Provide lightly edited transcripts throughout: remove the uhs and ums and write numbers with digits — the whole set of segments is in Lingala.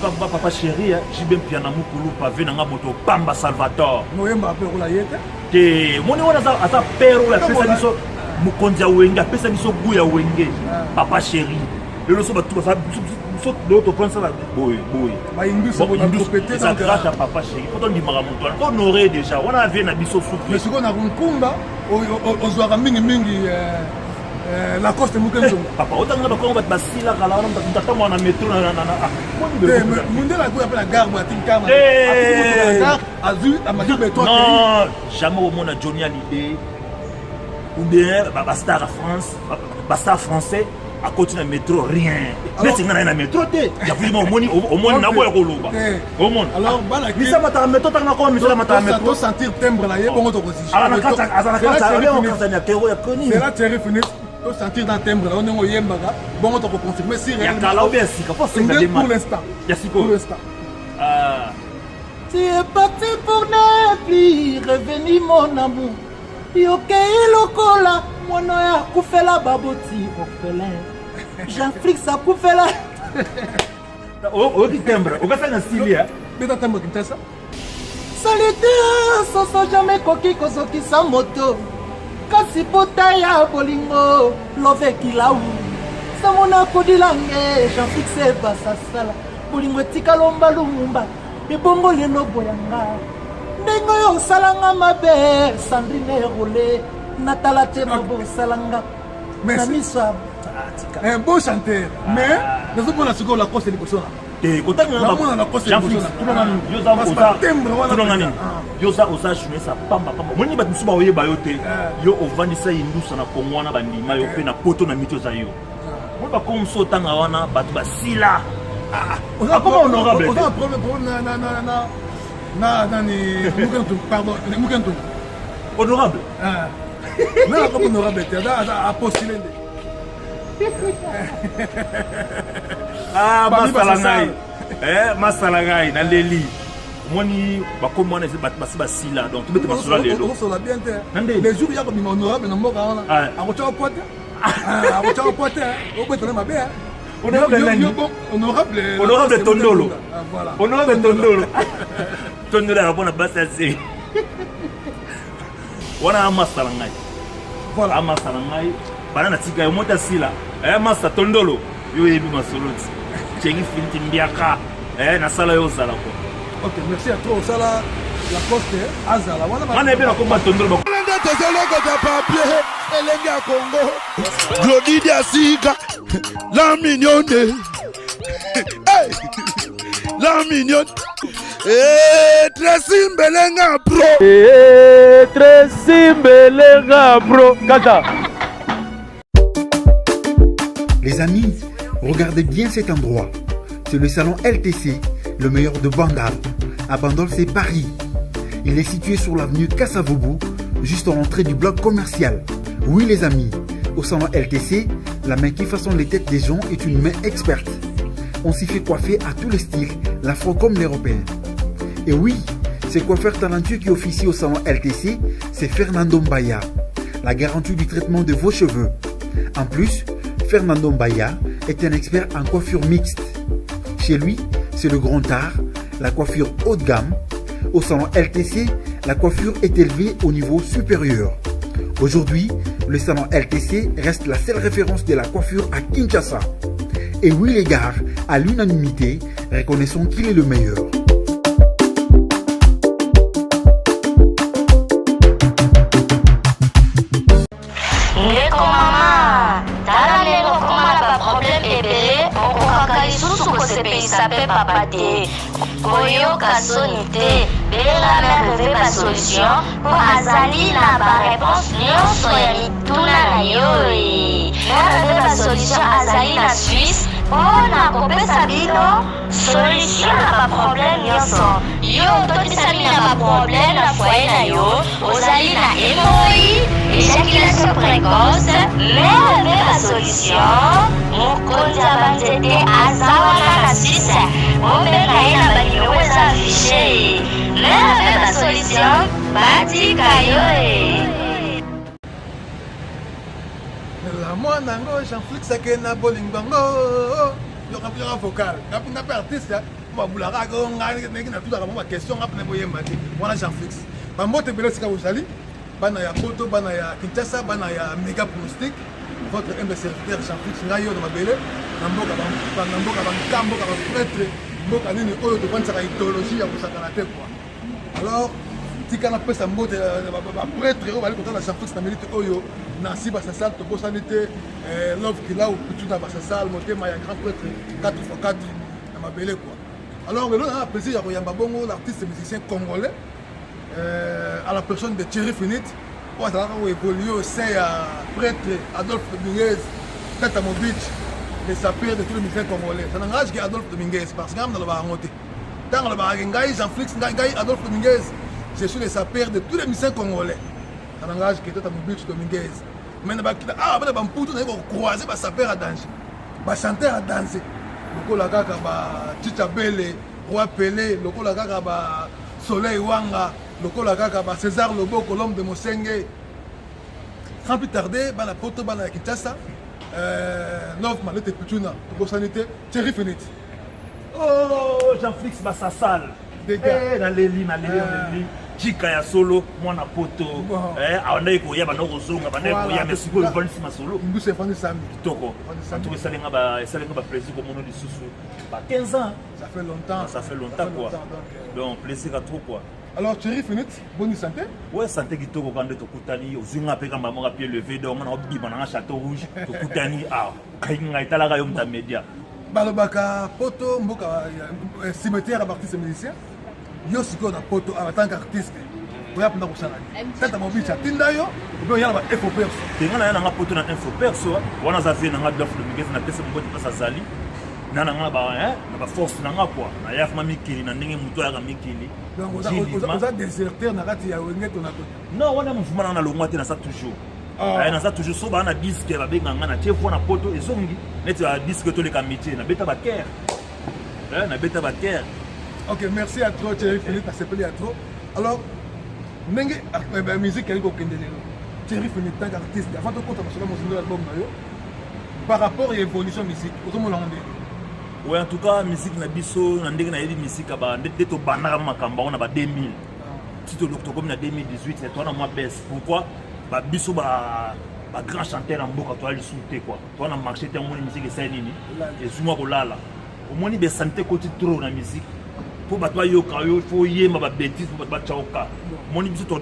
papa chéri, j'ai bien piano mukulu pavé nanga moto Pamba Salvatore. Noyemba pe rola yete. Te moni wana za pero la pesa biso mukonza wenga pesa biso guya wenge. Papa chéri. Le so ba tout ça so l'autre prend ça là. Boy. Ba indus ça na compéter ça grâce à papa chéri. Faut on dit maramoto. On aurait déjà on vient na biso souffle. Mais ce qu'on a runkumba on doit mingi la coste mukenzo. Papa autant na ba ko ba basila kala on tata mo na métro na Munde la goût la gare Martin Kama. Azu a mati béton. Non, jamais au monde Johnny Hallyday ou bien Basta France, Basta français à côté du métro rien. Mais c'est dans le métro té. Il y a vraiment au monde na boya koloba. Au monde. Alors bala qui ça mata métro tanga ko misala mata métro sentir timbre là, bon auto position. Ah na kata azana kata on kata tero ya koni. C'est là terre fini. To sentir dans timbre là, on est au yembaga. Bon auto confirmer si réellement. Ya kala ou bien sika, faut c'est pour l'instant. Ya siko. Pour l'instant. Ah. Tu es parti pour ne plus revenir mon amour. Yokei lokola mwana ya kufela baboti orphelin. Jean-Flix a kufela. Oh qui timbre, on va faire un style hein. Mais dans timbre qui ça. Solitaire sans jamais koki kozoki sa moto. Kasi pota ya bolingo love kilau. Samona kodilange Jean-Flix e basa sala. Bolingo tika lomba lumba. Ebongo lelo boyanga. Ndengo yo salanga mabe Sandrine roulé Natala te mabo salanga. Merci. Un bon chanteur, mais nous avons la seconde la coste de Bosona. Et quand on a la coste de Bosona, tout le monde yoza osa jouer ça pamba. Moni ba musuba oye bayote yo ovandisa indusa na kongwana bandima yo pe na poto na mito za yo. Mo ba comme so tanga wana batu basila. On a comment honorable. On a un problème pardon, Mukentu. Honorable. Non, comme honorable, tu as postulé. Ah, Masalangai. Masalangai, na leli. Moni, ba comme moi, c'est basila. Donc, tu mets pas sur la lelo. On l'a bien fait. Les jours, il y a comme honorable, non, moi, à retirer au pote. À retirer au pote, au pote, on est ma belle. Honorable Tondolo. Honorable Tondolo. Tondolo a bon à basser. Wana Masalangai. Voilà, Masalangai. Banana tika mota sila. Masa Tondolo. Yo yebi masoloti. Chengi finti mbiaka. Na sala yo sala ko. Ok, merci à toi sala la poste azala. Wana ebe na komba Tondolo. Tezoloko de papier, elengi ya Congo. Glody Diasika, la mignonne. Hey, la mignonne. Tracy Mbelenga bro. Tracy Mbelenga bro. Kata. Les amis, regardez bien cet endroit. C'est le salon LTC, le meilleur de Bandal. À Bandal, c'est Paris. Il est situé sur l'avenue Kassavoubou, juste à l'entrée du bloc commercial. Oui les amis, au salon LTC, la main qui façonne les têtes des gens est une main experte. On s'y fait coiffer à tous les styles, l'afro comme l'européen. Et oui, ce coiffeur talentueux qui officie au salon LTC, c'est Fernando Mbaya, la garantie du traitement de vos cheveux. En plus, Fernando Mbaya est un expert en coiffure mixte. Chez lui, c'est le grand art, la coiffure haut de gamme. Au salon LTC, la coiffure est élevée au niveau supérieur. Aujourd'hui, le salon LTC reste la seule référence de la coiffure à Kinshasa. Et oui les gars, à l'unanimité, reconnaissons qu'il est le meilleur. Sape papa te koyoka soni te bela merveille ba solution po azali na ba réponse nyonso ya mituna na yo merveille ba solution azali na Suisse pona kopesa bino solution na ba problème nyonso yo tobisami na ba problème na foyer na yo ozali na hémorroïde éjaculation précoce merveille ba solution mokonzi ya banzete aza wana na Suisse obenga ye na banimero eza afishe merveille ba solution batika yo la mwana ngo Jean-Flix akena bolingo ngo yo kapila vocal kapinga pe artiste babulaka ko ngai ndenge na tutaka mo ba question ngapne boyemba te wana Jean Fix bambote bele sika bozali bana ya poto bana ya Kinshasa bana ya méga pronostic votre humble serviteur Jean Fix ngai yo na mabele na mboka bankambo ka prêtre mboka nini oyo to pensaka idéologie ya kosakana te quoi alors tika na pesa mbote ba prêtre oyo bali kotala Jean Fix na milite oyo na si basasal to bosani te love kila ou tout na basasal motema ya grand prêtre 4x4 na mabele quoi alors le on a plaisir ya koyamba bongo l'artiste musicien congolais à la personne de Thierry Finit où ça a évolué au sein à prêtre Adolphe Dominguez tête à mon beach les sapiens de tous les musiciens congolais ça n'engage qu'Adolphe Dominguez parce que dans le barangoté dans le barangai Jean Flix ngai Adolphe Dominguez je suis les sapiens de tous les musiciens congolais ça n'engage que tête à mon beach Dominguez mais na bakita ba bamputu na ko croiser ba sapiens à danger ba chanteur à danser lokola kaka ba Chicha Bele Roi Pelé lokola kaka ba Soleil Wanga lokola kaka ba César Loboko l'homme de Mosenge sans plus tarder bana poto bana Kinshasa Love Malete Putuna pour sanité Thierry Finit oh Jean-Flix Bassasal dans les lignes Chika ya solo mwana poto aonda ko ya bana kozonga bana ko ya mesiko le vandi ma solo nduse fandi sami toko tout salenga ba plaisir comme on dit sous ba 15 ans ça fait longtemps quoi donc plaisir à trop quoi alors Thierry Finit bonne santé ouais santé kitoko quand to kutani ozinga pe kamba mo pied levé donc on a biba na château rouge to kutani kainga itala ka yo mta media balobaka poto mboka cimetière à partir de musicien yo siko na poto en tant qu'artiste oya penda ko sala tata mo bicha tinda yo obe yana ba info perso tenga na poto na info perso wana za vie na nga Adolphe Dominguez na pesa mboti pesa zali na nga ba force na nga quoi na ya fama mikili na ndenge muto ya mikili donc oza déserteur na kati ya wenge to na to non wana mfuma na longwa te na ça toujours na ça toujours so ba na disque ba benga nga na tie fo na poto ezongi neti ba disque to le kamitié na beta ba care na beta ba care. Ok, merci à toi Thierry Finit, à s'appeler à trop. Alors, la musique elle est au Kendelelo. Thierry Finit, tant qu'artiste, avant de compter mon album par rapport à l'évolution musique, comment on dit? Ouais, en tout cas, musique na biso, na ndenge na yedi musique aba ndeto banara makamba on a ba 2000. Tito l'octobre comme na 2018, c'est toi na moi baisse. Pourquoi? Ba biso ba grand chanteur en boka toi le souté quoi. Toi na marché te mon musique c'est nini? Et souvent ko lala. Au moins ni be santé côté trop na musique. Pour battre yoka yo faut yema ba bêtise pour battre chaoka moni biso to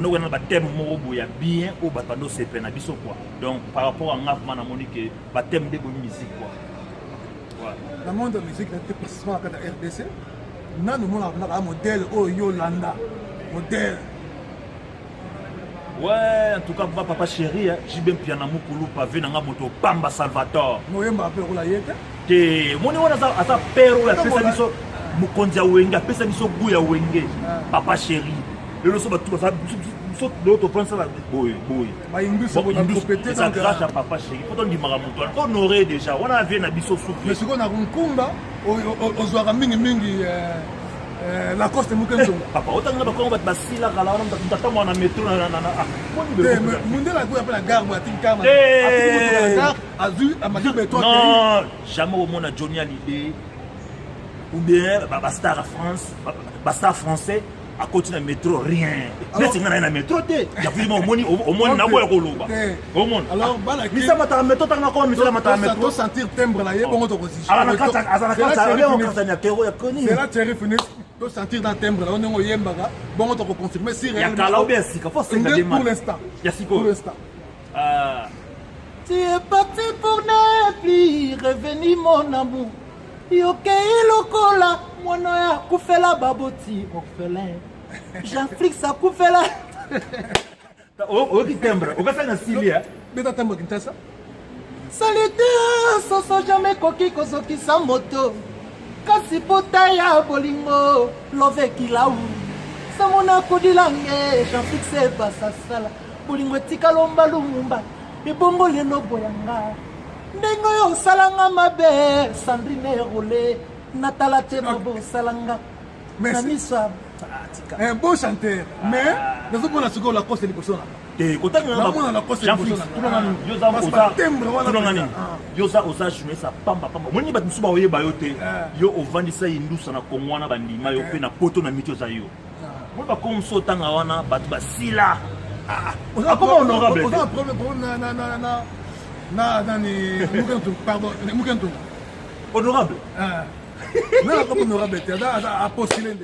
na ba thème mo boya bien au batando c'est na biso quoi donc par rapport à ngafma na moni que ba thème de musique quoi voilà dans le monde de la musique c'est précisément à la RDC na nous on a un modèle au Yolanda modèle ouais en tout cas papa chéri jibem piana mukulu pavé na moto Pamba Salvatore moyemba pe ko la yete te moni wana asa pero ya pesa biso mukonzi ya wenge apesa biso goût ya wenge papa chéri lelo so batu ça so l'autre prend ça boy ba indus ko na compéter ça grâce à papa chéri faut on dit maramuto on honoré déjà on a vu na biso souffle mais ce qu'on a kunkumba o zwara mingi la coste mukenzo papa otanga ba ko ba sila kala on tata mo na métro na mundela ko appela gare mo atinka ma azu amadi beto non jamais au monde Johnny Hallyday ou bien Bastar à France, Bastar français, à côté de métro, rien. Mais c'est un métro, il y a plus de money, au moins, n'a pas de au monde. Alors, mais ça m'a ta métro, t'as encore mis ça m'a métro. Sentir timbre là, il y a bon autoroute. Alors, la carte, c'est là Thierry Finit, tu sentir dans timbre là, on est au Yembaga, bon on te confirmer si réellement. Il y a Kala ou bien si, pour l'instant. Il y a si pour l'instant. Tu es parti pour ne plus revenir mon amour. Yokei lokola mwana ya kufela baboti orphelin Jean-Flix a kufela o kitembre o kasa na silia beta tembo Kinshasa salite soso jamais koki kozokisa moto kasi pota ya bolingo love kilau samona kodilange Jean-Flix Bassasala bolingo etika lomba lumumba ebongo lelo boyanga ndenge oyo osalanga mabe Sandrine Rolé natala te mabo osalanga na miso Un bon chanteur. Mais, nous avons la seconde la cause de l'émotion. yoza oza journée pamba pamba moni bat musuba oyeba yo te yo ovandisa indusa na Kongo wana bandima yo pe na poto na mito za yo mo ba comme so tanga wana bat basila comment honorable on a un problème na ni mukantu pardon mukantu honorable na comme honorable te a postulé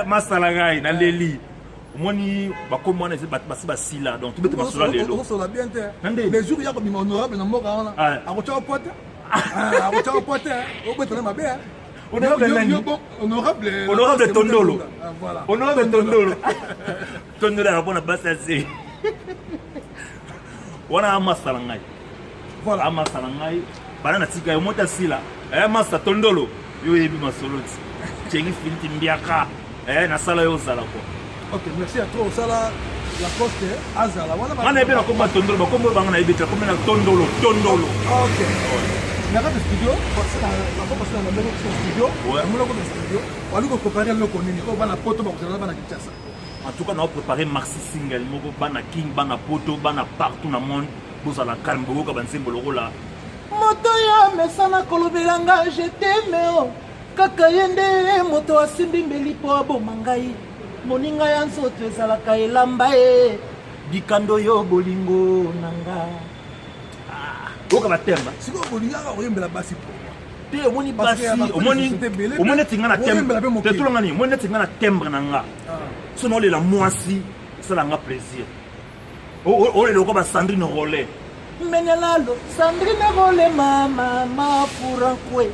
masala ngai na leli moni bakomi wana eza bato basi basila donc tobete masolo lelo osola bien te les jours ya kobima honorable na mboka wana akotya pote obetana mabe honorable tondolo honorable tondolo akapona basi ase wana amasala ngai amasala ngai bana na tika yo mota sila masa tondolo yo yebi masolo ti chengi filiti mbiaka nasala yo ozala kwa ok merci à toi osala la poste azala wana ebe nakoma tondolo bakombo banga na yebetela kombe na tondolo ok nakati studio bakopasala na mbele studio amoloko na studio wali koprépare eloko nini oyo bana poto bakozala bana Kinshasa en tout cas na préparé maxi single moko bana king bana poto bana partout na monde bozala calme bokoka bansembo lokola moto ya mesana kolobelanga jeteme o kaka ye nde moto asimbi mbeli mpo aboma ngai moninga ya nzoto ezalaka elamba ye bikando yo bolingo na nga oka batemba sikoyo bolingaka koyembela basi po te omoni basi omoni etinga na tembre tetulonga nini omoni etinga na tembre na nga sono olela mwasi esalanga plaisir olela oka basandrine role menenalo sandrine role mama furankwe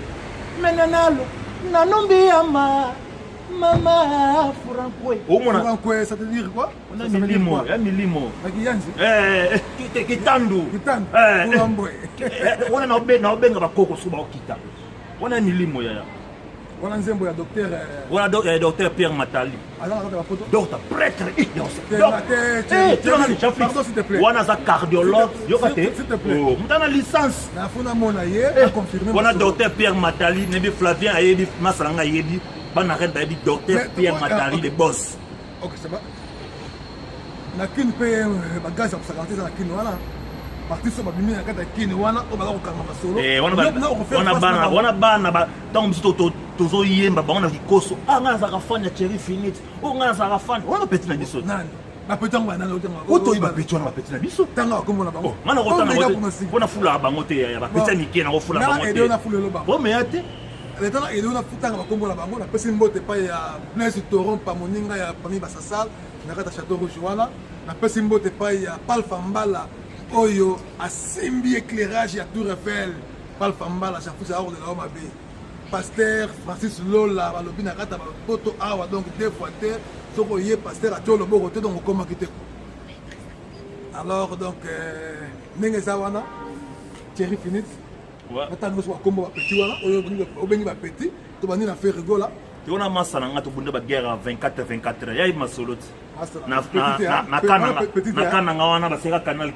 menenalo nanombi ya mama furankwe furankwe ça te dire quoi on a milimo ya milimo makiyanzi kitandu furambwe wana na obenga bakoko so baokita wana milimo yaya wana nzembo ya docteur wana docteur Pierre Matali docteur prêtre pardon s'il te plaît wana za cardiologue yokate mutana licence na funa mona ye confirmer wana docteur Pierre Matali nebi Flavien ayebi masalanga ayebi bana red bayebi docteur Pierre Matali le boss ok c'est bon na kini pe bagage ya kusakante na kini wana parti babimi na kati ya kini wana oyo baza kokanga basolo wana bana ntango biso tozoyemba bango na kikoso ngai nazalaka fani ya Thierry Finit oyo ngai nazalaka fani wana bapeti na biso bapeti yango banani otoyi bapeti wana bapeti na biso ntanga bakombo na bango nga nakotanga mpo nafulaka bango te ya bapeti ya mike nakofula bango meya te letana edo nafutanga bakombo na bango napesi mbote epai ya Blaise Torompa moninga ya pami basasal na kati ya Château Rouge wana napesi mbote epai ya Palfa Mbala oyo asimbi éclairage ya Tour Eiffel Palfa Mbala chafusa aor de la Oma Bay pasteur Francis Lola balobi na kata bapoto awa donc deux fois terre soko ye pasteur atio loboko te donc okomaki te alors donc ndenge eza wana Thierry Finit natango so bakombo bapeti wana oyo obengi bapeti to bandi na fer rigola tona masala nga tobunda baguerre ya 24 yayi masolo ti na kananga wana baseka canal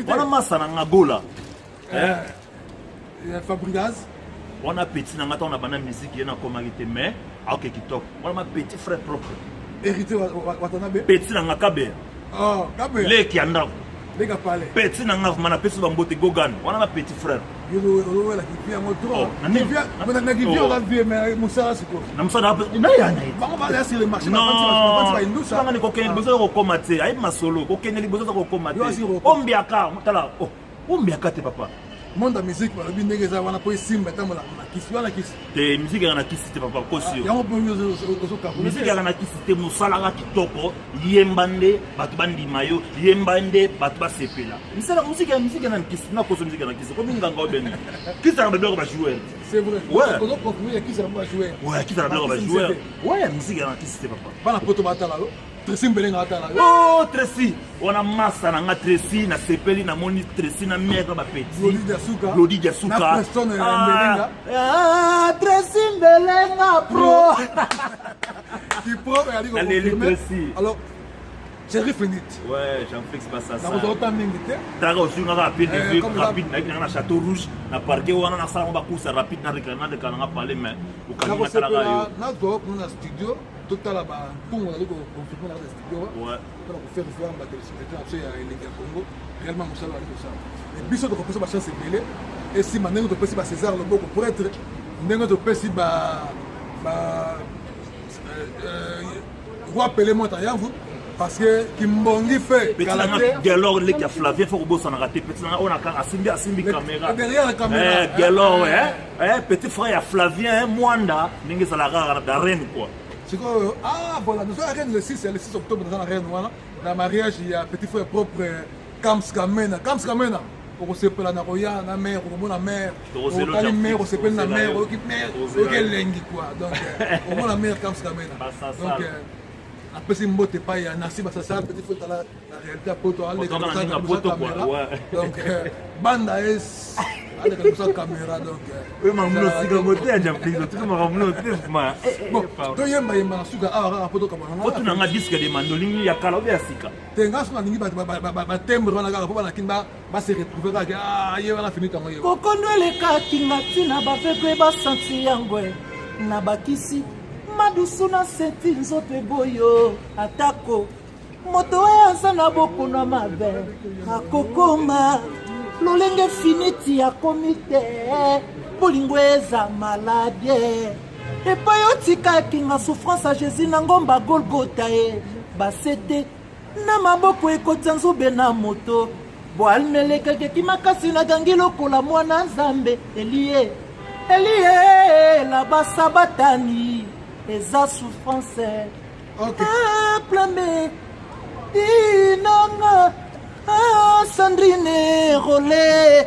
wana masala nga gola Fabregas wana petit na nga ntango na bana musique ye nakomaki te mais aoke kitoko wana ma petit frère propre hérité Watanabe petit na nga kabeya leki ya ndako petit na nga mana pesi bambote gogan wana ma petit frère nanga nikokende liboso kokoma te ayebi masolo kokende liboso za kokoma te ombiaka tala ombiaka te papa monde ya musique balobi ndenge eza wana mpo esimba etambola na kisi wana kisi te musique yaka na kisi te papa kosi yango mpo ozokapo musique yaka na kisi te mosalaka kitoko yemba nde bato bandima yo yemba nde bato basepela misala musique ya na kisi nakoso musique ya na kisi komi nganga obengi kisi yaka babiloko bajoueur c'est vrai ozokonfirme ya kisi yango bajoueur ouais kisi yaka babiloko bajoueur ouais musique yaka na kisi te papa bana poto batala yo Tracy mbelenga atala yo oh Tracy wana masa na nga Tracy na sepeli na moni Tracy na mère ba petit Lodi Diasuka na Preston mbelenga Tracy mbelenga pro qui pro ali ko confirmer alors Jerry Finit. Ouais, Jean-Félix Bassassa. Dans autant mingi te. Traga aussi on a rapide na Château Rouge na parquet on a ça on va course rapide na reclamer de kana parler mais au Canada traga yo. Na do na studio total là-bas pour on aller confirmer dans le studio. Ouais. Pour faire voir la téléspectateur c'est à Elenga Congo. Réellement on s'en va tout ça. Et biso de proposer ma chance belé et si maintenant de passer par César le beaucoup pour être nengo de passer roi Pelé monta ya vous. Parce que Kimbongi fait Galor les qui a Flavien faut que ça n'a raté petit on a Asimbi caméra derrière la caméra Galor petit frère à Flavien Mwanda ninge ça la rare da reine quoi c'est quoi voilà nous sommes reine le 6 octobre dans la reine voilà dans mariage il y a petit frère propre Kams Kamena pour se pela na roya na mère pour mon mère au tali mère se pela na mère au kit mère au lengi quoi donc au mon mère Kams Kamena donc après c'est mbote pas ya Nassi Bassassa petit faut la réalité poto aller comme caméra donc banda est aller comme ça caméra donc oui mamuno siga moté a jampi tout mamuno ma bon to yemba suka a poto caméra poto na disque de mandolini ya kala obi asika tenga sona ningi ba tembre wana kaka po na kinba ba se retrouver ka ye wana fini kango ye kokondo eleka kinga tina ba fekwe ba senti yangwe na bakisi madusu na senti nzoto eboyo atako moto oyo aza na bokono mabe akokoma lolenge finiti akomi te bolingo eza malade epai otikaki nga souffrance ya jésus na ngomba golgota ye basete na maboko ekotia nzube na moto boalmelekaki makasi nagangi lokola mwana nzambe elie la basabatani eza souffrance plame dinanga Sandrine Rolé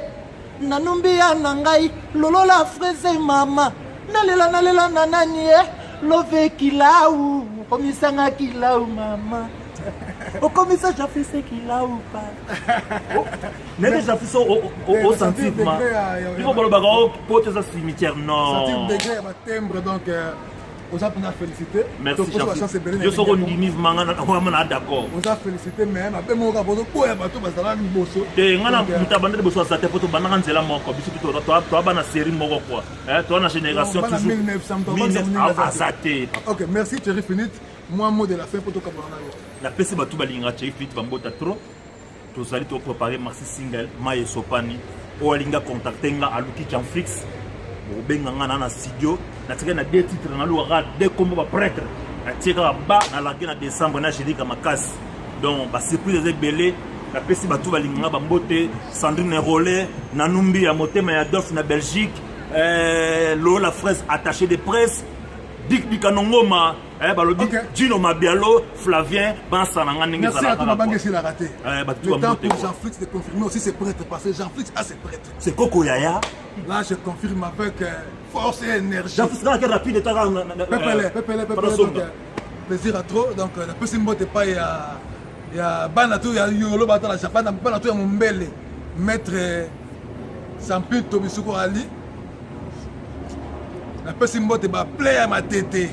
nanumbiya na ngai lolola fraise mama nalela na nani love kilau komisanga kilau mama okomisa jafise kilau pa nene jafise au sentiment il faut boloba ko pote za cimetière non sentiment degré ba timbre donc on a félicité. Merci Jean-Philippe. Je suis d'accord. On a félicité même. Après moi, on a posé quoi? Bateau parce que là, nous bossons. Et on a mutabandé de bosser ça. T'es pour tout banana c'est la mort. Comme si toi banana série mort quoi. Toi la génération toujours. 1900. Ok, merci Thierry Finit. Moi mot de la fin pour tout camarade. La PC batou balinga Thierry Finit bambota trop. Tous allez te préparer maxi single Maye Sopani. Oalinga contacter nga Aluki Jean-Félix. Benga ngana na studio na tika na deux titres na luara deux combo ba prêtre na tika ba na la na décembre na chéri ka makasi donc ba surprise des belé la pesi ba tout ba linga ba mbote Sandrine Rolé na numbi ya motema ya Adolphe na Belgique la fraise attachée de presse Dick Bikanongoma balobi Gino Mabialo Flavien Bansa na ngani merci à tout ma banque la raté le temps pour Jean-Félix de confirmer aussi ses prêtres parce que Jean-Félix a ses prêtres c'est Coco Yaya là je confirme avec force et énergie Jean-Félix là rapide Pépélé plaisir à trop donc la personne mbote pas il y a banatou ya yolo bata la chapana banatou ya mombele maître Sampito Bisuko Ali la personne mbote ba play à ma tété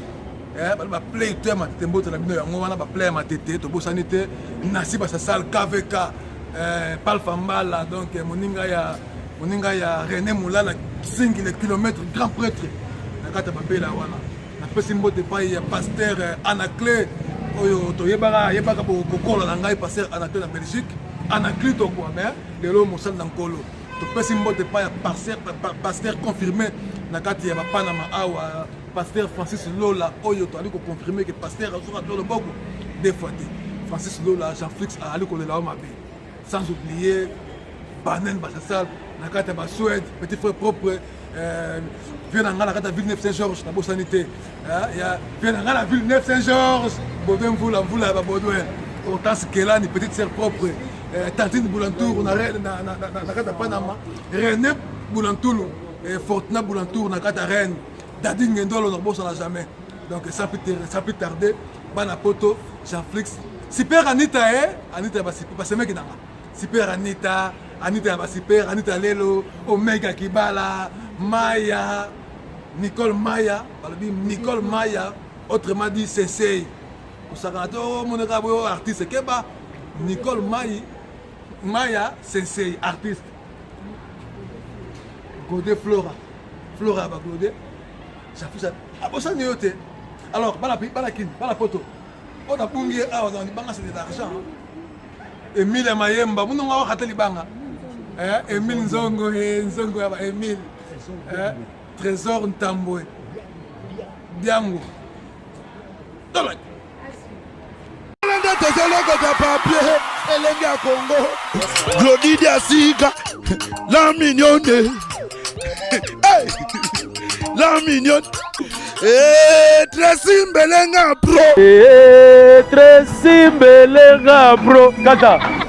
ba play to ma tété mbote la bino yango wana ba play à ma tété to bosanité Nassi Bassassa KVK Pal Fambala donc moninga ya René Moulala 5 km grand prêtre na kata babela wana na pesi mbote pa ya pasteur Anaclé oyo to yebaka bokokola na ngai pasteur Anaclé na Belgique Anaclé to quoi mais lelo mosala na nkolo to pesi mbote pa ya pasteur confirmé na kati ya Panama awa pasteur Francis Lola oyo to ali ko confirmer que pasteur azoka to le boko des fois Francis Lola Jean-Félix ali ko le la mabe sans oublier Banen Bassassa na kata ba Suède petit frère propre vient dans la kata Villeneuve Saint-Georges na Bosanité ya vient dans la Villeneuve Saint-Georges Baudouin vula ba Baudouin Hortense Kelani petite sœur propre Tantine Boulantour na kata Panama René Boulantour Fortuna Boulantour na kata Rennes Dadi Ngendolo na Bosana jamais donc ça peut tarder bana poto Jean-Félix super Anita Anita ba c'est mec nanga super Anita ba super Anita Lelo Omega Kibala Maya Nicole Maya autrement dit Sensei osakanato moneka boyo artiste keba Nicole Maya Sensei artiste Godé Flora ba Godé ça fait ça abosa nyote alors bala poto on a bungi awa dans banga c'est de l'argent Emile Mayemba muno nga wakateli banga Emile Nzongo ya Emile Trésor Ntambwe Biango Dolak tozoloko ta papier elenge ya Congo Glodidi Asika la mignonne hey la mignonne Tracy Mbelenga bro Tracy Mbelenga bro kata